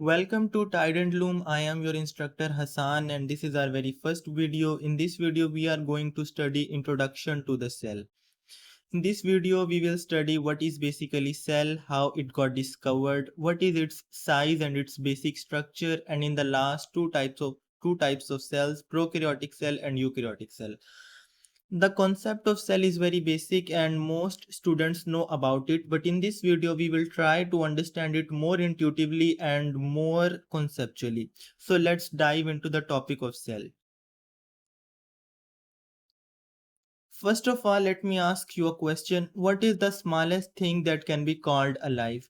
Welcome to Tide and Loom. I am your instructor Hassan and this is our very first video. In this video we are going to study introduction to the cell. In this video we will study what is basically cell, how it got discovered, what is its size and its basic structure, and in the last two types of cells, prokaryotic cell and eukaryotic cell. The concept of cell is very basic and most students know about it, but in this video we will try to understand it more intuitively and more conceptually. So let's dive into the topic of cell. First of all, let me ask you a question. What is the smallest thing that can be called alive?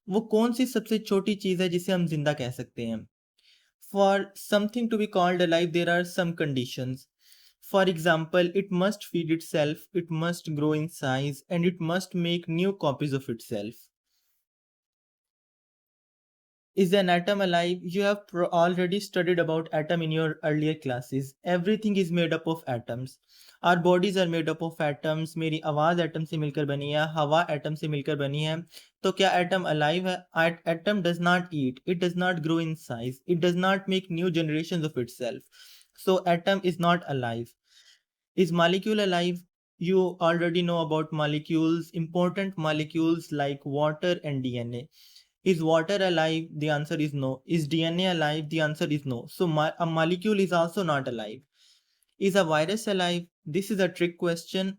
वो कौन सी सबसे छोटी चीज है जिसे हम जिंदा कह सकते हैं? For something to be called alive, there are some conditions. For example, it must feed itself, it must grow in size, and it must make new copies of itself. Is an atom alive? You have already studied about atom in your earlier classes. Everything is made up of atoms. Our bodies are made up of atoms. मेरी आवाज़ atom से मिलकर बनी है, हवा atom से मिलकर बनी है. तो क्या एटम अलाइव है? Atom does not eat, it does not grow in size, it does not make new generations of itself. So atom is not alive. Is molecule alive? You already know about molecules, important molecules like water and DNA. Is water alive? The answer is no. Is DNA alive? The answer is no. So a molecule is also not alive. Is a virus alive? This is a trick question.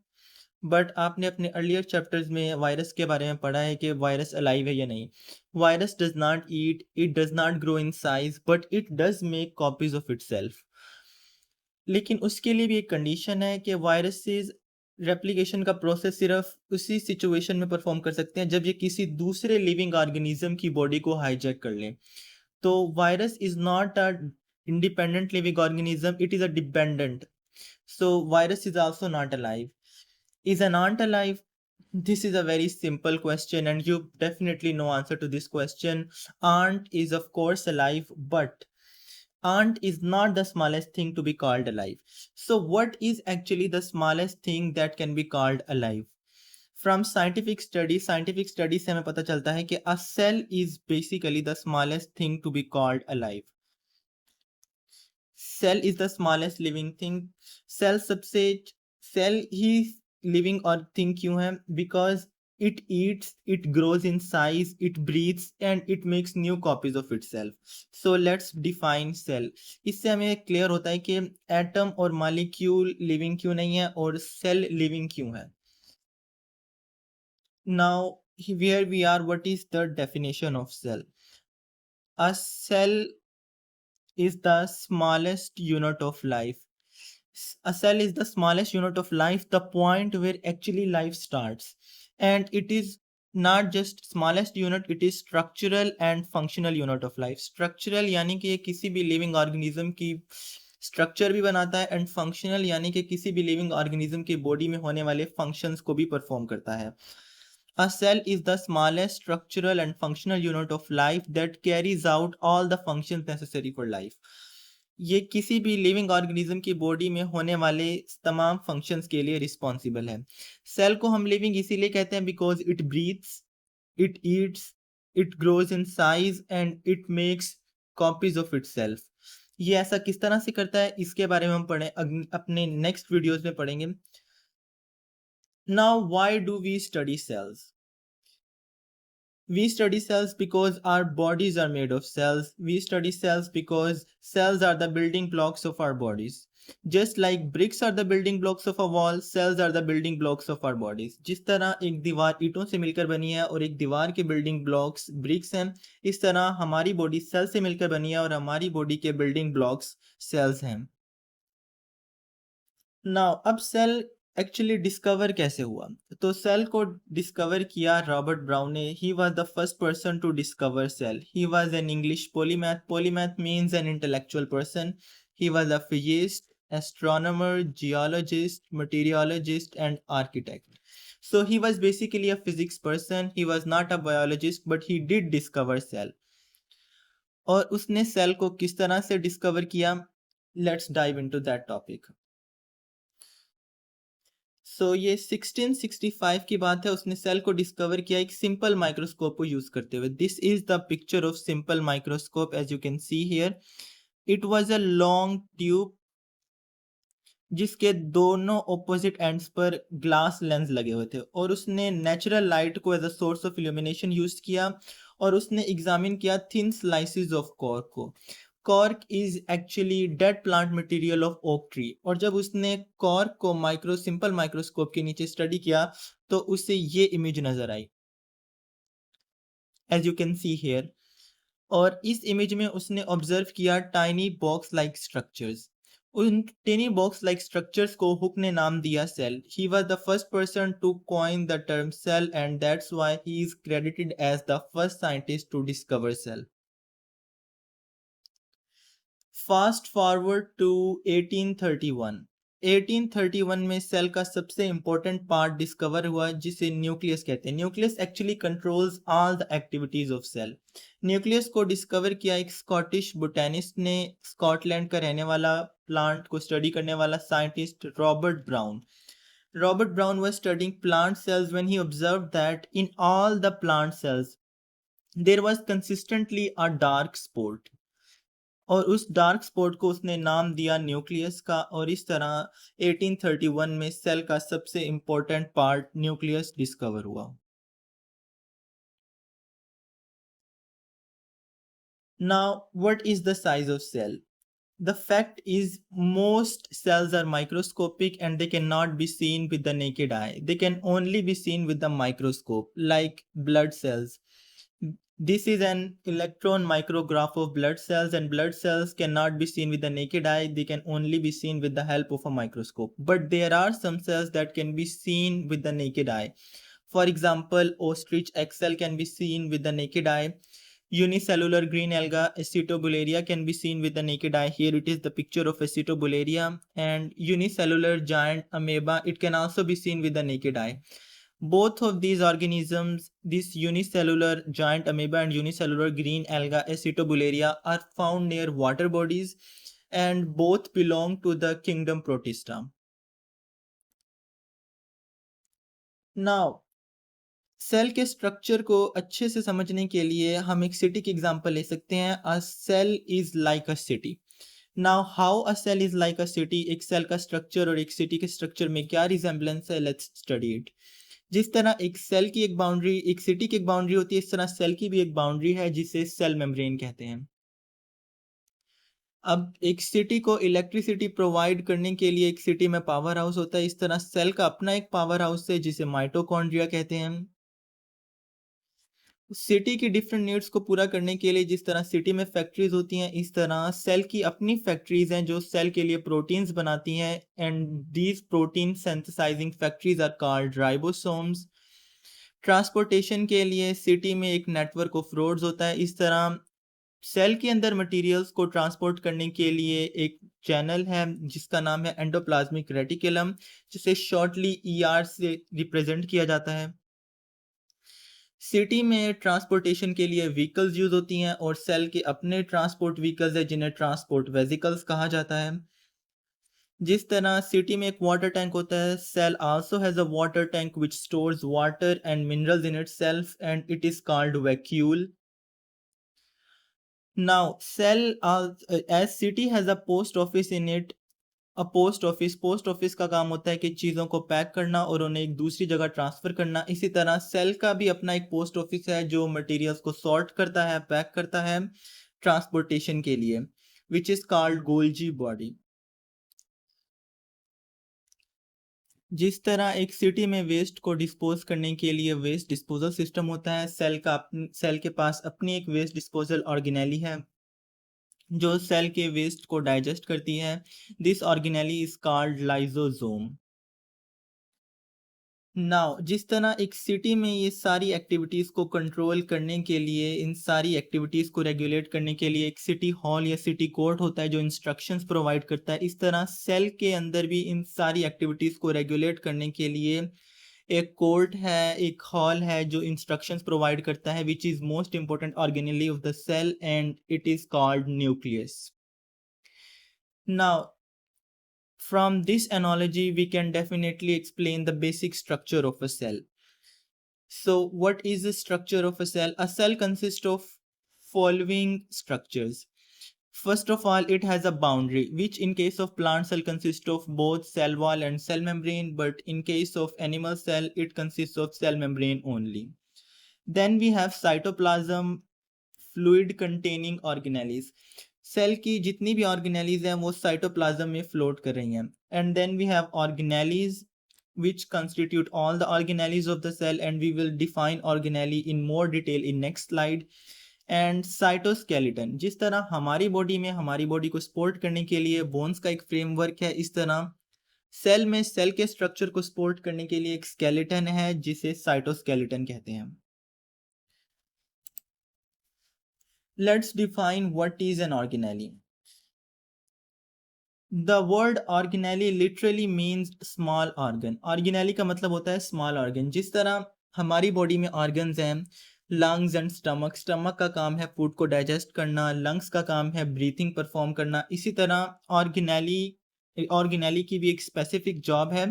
But आपने अपने earlier chapters में virus के बारे में पढ़ा है कि virus alive है या नहीं. Virus does not eat, it does not grow in size, but it does make copies of itself. लेकिन उसके लिए भी एक कंडीशन है कि वायरसेस रेप्लिकेशन का प्रोसेस सिर्फ उसी सिचुएशन में परफॉर्म कर सकते हैं जब ये किसी दूसरे लिविंग ऑर्गेनिज्म की बॉडी को हाईजैक कर लें. तो virus is not a independent living organism, it is a dependent. So virus is also not alive. Is an ant alive? This is a very simple question and you definitely know answer to this question. Ant is of course alive, but ant is not the smallest thing to be called alive. So what is actually the smallest thing that can be called alive? From scientific studies से हमें पता चलता है कि a cell is basically the smallest thing to be called alive. Cell is the smallest living thing. Cell सबसे cell ही living और thing क्यों है? Because it eats, it grows in size, it breathes and it makes new copies of itself. So let's define cell. इससे हमें clear होता है कि atom और molecule living क्यों नहीं है और cell living क्यों है. Now where we are, what is the definition of cell? A cell is the smallest unit of life. A cell is the smallest unit of life, the point where actually life starts. And it is not just smallest unit, it is structural and functional unit of life. Structural यानी कि ये किसी भी living organism की structure भी बनाता है and functional यानी कि किसी भी living organism के body में होने वाले functions को भी perform करता है. A cell is the smallest structural and functional unit of life that carries out all the functions necessary for life. ये किसी भी लिविंग ऑर्गेनिज्म की बॉडी में होने वाले तमाम फंक्शंस के लिए रिस्पॉन्सिबल है. सेल को हम लिविंग इसीलिए कहते हैं because it breathes, it eats, it grows in size and it makes copies of itself. ये ऐसा किस तरह से करता है इसके बारे में हम अपने नेक्स्ट वीडियोस में पढ़ेंगे. Now, why do we study cells? We study cells because our bodies are made of cells. We study cells because cells are the building blocks of our bodies. Just like bricks are the building blocks of a wall, cells are the building blocks of our bodies. जिस तरह एक दीवार ईंटों से मिलकर बनी है और एक दीवार के building blocks bricks हैं, इस तरह हमारी बॉडी सेल से मिलकर बनी है और हमारी बॉडी के building blocks cells हैं. Now, अब सेल एक्चुअली डिस्कवर कैसे हुआ? तो सेल को डिस्कवर किया रॉबर्ट ब्राउन ने. He was the first person to discover cell. He was an English polymath. Polymath means an intellectual person. He was a physicist, astronomer, geologist, materialist and architect. So he was basically a physics person. He was not a biologist but he did discover cell. और उसने cell को किस तरह से discover किया? Let's dive into that topic. सो ये 1665 की बात है, उसने सेल को डिस्कवर किया एक सिंपल माइक्रोस्कोप को यूज करते हुए। This is the picture of simple microscope as you can see here. It was a long tube जिसके दोनों ऑपोजिट एंड्स पर ग्लास लेंस लगे हुए थे, और उसने नेचुरल लाइट को as a source of illumination use किया, और उसने एग्जामिन किया थिन स्लाइसिस ऑफ कॉर्क को। Cork is actually dead plant material of oak tree, और जब उसने कॉर्क को सिंपल माइक्रोस्कोप के नीचे स्टडी किया तो उसे ये इमेज नजर आई, as you can see here. और इस इमेज में उसने ऑब्जर्व किया टाइनी बॉक्स लाइक स्ट्रक्चर्स। उन टेनी बॉक्स लाइक स्ट्रक्चर्स को हुक ने नाम दिया cell. He was the first person to coin the term cell, and that's why he is credited as the first scientist to discover cell. Fast forward to 1831। 1831 में cell का सबसे important part discover हुआ जिसे nucleus कहते हैं। Nucleus actually controls all the activities of cell. Nucleus को discover किया एक स्कॉटिश बोटेनिस्ट ने, स्कॉटलैंड का रहने वाला, प्लांट को स्टडी करने वाला scientist Robert brown. Robert Brown was studying plant cells when he observed that in all the plant cells there was consistently a dark spot, और उस डार्क स्पॉट को उसने नाम दिया न्यूक्लियस का, और इस तरह 1831 में सेल का सबसे इंपॉर्टेंट पार्ट न्यूक्लियस डिस्कवर हुआ। Now what is the size of cell? The fact is, most cells are microscopic and they cannot be seen with the naked eye. They can only be seen with the microscope, like blood cells. This is an electron micrograph of blood cells, and blood cells cannot be seen with the naked eye. They can only be seen with the help of a microscope. But there are some cells that can be seen with the naked eye. For example, ostrich egg cell can be seen with the naked eye. Unicellular green alga Acetobularia can be seen with the naked eye. Here it is the picture of Acetobularia. And unicellular giant amoeba, it can also be seen with the naked eye. Both of these organisms, this unicellular giant amoeba and unicellular green alga Acetobularia, are found near water bodies, and both belong to the kingdom Protista. Now, cell के structure को अच्छे से समझने के लिए हम एक city की एग्जांपल ले सकते हैं। A cell is like a city. Now how a cell is like a city, एक सेल का स्ट्रक्चर और एक सिटी के स्ट्रक्चर में क्या रिजेम्बलेंस है, लेट्स स्टडी इट। जिस तरह एक सेल की एक बाउंड्री, एक सिटी की एक बाउंड्री होती है, इस तरह सेल की भी एक बाउंड्री है जिसे सेल मेम्ब्रेन कहते हैं। अब एक सिटी को इलेक्ट्रिसिटी प्रोवाइड करने के लिए एक सिटी में पावर हाउस होता है, इस तरह सेल का अपना एक पावर हाउस है जिसे माइटोकॉन्ड्रिया कहते हैं। सिटी की डिफरेंट नीड्स को पूरा करने के लिए जिस तरह सिटी में फैक्ट्रीज होती हैं, इस तरह सेल की अपनी फैक्ट्रीज हैं जो सेल के लिए प्रोटीन्स बनाती हैं, and these protein synthesizing factories are called ribosomes. Transportation के लिए सिटी में एक नेटवर्क ऑफ रोड्स होता है। इस तरह सेल के अंदर मटेरियल्स को ट्रांसपोर्ट करने के लिए एक चैनल है जिसका नाम है एंडोप्लाज्मिक रेटिकुलम, जिसे शॉर्टली ईआर से रिप्रेजेंट किया जाता है। सिटी में ट्रांसपोर्टेशन के लिए व्हीकल्स यूज होती हैं, और सेल के अपने ट्रांसपोर्ट व्हीकल्स हैं जिन्हें ट्रांसपोर्ट वेजिकल्स कहा जाता है। जिस तरह सिटी में एक वाटर टैंक होता है, cell also has a water tank which stores water and minerals in itself, and it is called vacuole. Now cell as city has a post office in it. Post office का काम होता है कि चीज़ों को pack करना और उन्हें एक दूसरी जगह ट्रांसफ़र करना। इसी तरह सेल का भी अपना एक पोस्ट ऑफिस है जो मटेरियल्स को सॉर्ट करता है, पैक करता है ट्रांसपोर्टेशन के लिए, which is called Golgi body. जिस तरह एक सिटी में वेस्ट को डिस्पोज करने के लिए वेस्ट डिस्पोजल सिस्टम होता है, सेल के पास अपनी एक वेस्ट डिस्पोजल ऑर्गेनेली है जो सेल के वेस्ट को डाइजेस्ट करती है। This organelle is called lysosome. Now जिस तरह एक सिटी में ये सारी एक्टिविटीज़ को कंट्रोल करने के लिए, इन सारी एक्टिविटीज़ को रेगुलेट करने के लिए एक सिटी हॉल या सिटी कोर्ट होता है जो इंस्ट्रक्शंस प्रोवाइड करता है, इस तरह सेल के अंदर भी इन सारी एक्टिविटीज़ को रेगुलेट करने के लिए एक कोर्ट है, एक हॉल है जो इंस्ट्रक्शंस प्रोवाइड करता है, which is most important organelle of the cell, and it is called nucleus. Now From this analogy, we can definitely explain the basic structure of a cell. So, what is the structure of a cell? A cell consists of following structures. First of all, it has a boundary, which in case of plant cell consists of both cell wall and cell membrane, but in case of animal cell, it consists of cell membrane only. Then we have cytoplasm, fluid containing organelles. Cell की जितनी भी organelles हैं वो cytoplasm में float कर रही हैं. And then we have organelles which constitute all the organelles of the cell, and we will define organelle in more detail in next slide. And cytoskeleton, जिस तरह हमारी बॉडी में हमारी बॉडी को सपोर्ट करने के लिए बोन्स का एक फ्रेमवर्क है, इस तरह सेल में सेल के स्ट्रक्चर को सपोर्ट करने के लिए एक स्केलेटन है जिसे साइटोस्केलेटन कहते हैं. Let's define what is an organelle. The word organelle literally means small organ. Organelle का मतलब होता है स्मॉल ऑर्गन. जिस तरह हमारी बॉडी में ऑर्गन्स हैं, लंग्स एंड स्टमक. स्टमक का काम है फूड को डाइजेस्ट करना, लंग्स का काम है ब्रीथिंग परफॉर्म करना. इसी तरह ऑर्गेनेली की भी एक स्पेसिफिक जॉब है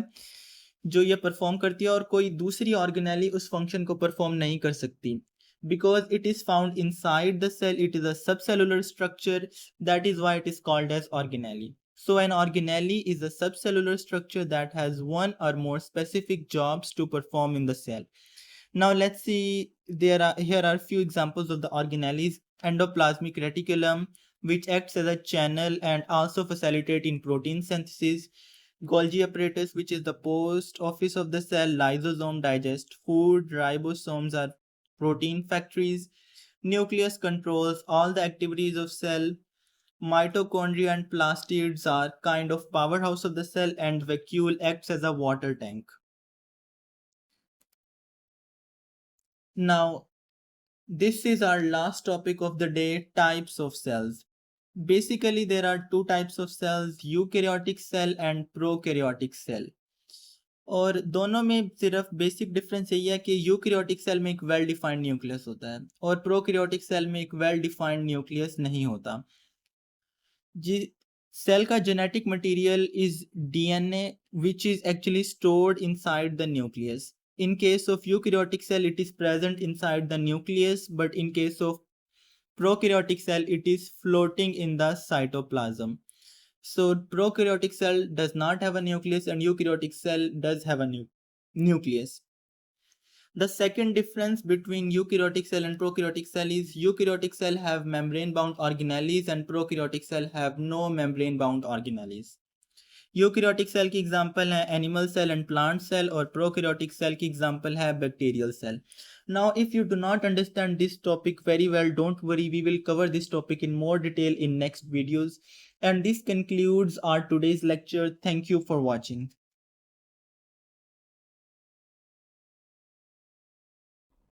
जो ये परफॉर्म करती है, और कोई दूसरी ऑर्गेनेली उस फंक्शन को परफॉर्म नहीं कर सकती. Because it is found inside the cell, it is a subcellular structure. That is why it is called as organelle. So an organelle is a subcellular structure that has one or more specific jobs to perform in the cell. Now let's see, here are few examples of the organelles. Endoplasmic reticulum, which acts as a channel and also facilitate in protein synthesis. Golgi apparatus, which is the post office of the cell. Lysosome digest food. Ribosomes are protein factories. Nucleus controls all the activities of cell. Mitochondria and plastids are kind of powerhouse of the cell, and vacuole acts as a water tank. Now, this is our last topic of the day, types of cells. Basically, there are two types of cells, eukaryotic cell and prokaryotic cell. और दोनों में सिर्फ basic difference यही है कि eukaryotic cell में एक well defined nucleus होता है और प्रोकैरियोटिक सेल में एक वेल डिफाइंड न्यूक्लियस नहीं होता. जी, सेल का genetic material is DNA which is actually stored inside the nucleus. In case of eukaryotic cell, it is present inside the nucleus, but in case of prokaryotic cell, it is floating in the cytoplasm. So prokaryotic cell does not have a nucleus and eukaryotic cell does have a nucleus. The second difference between eukaryotic cell and prokaryotic cell is eukaryotic cell have membrane bound organelles and prokaryotic cell have no membrane bound organelles. Eukaryotic cell की example है animal cell and plant cell, और prokaryotic cell की example है bacterial cell. Now if you do not understand this topic very well, don't worry, we will cover this topic in more detail in next videos. And this concludes our today's lecture. Thank you for watching.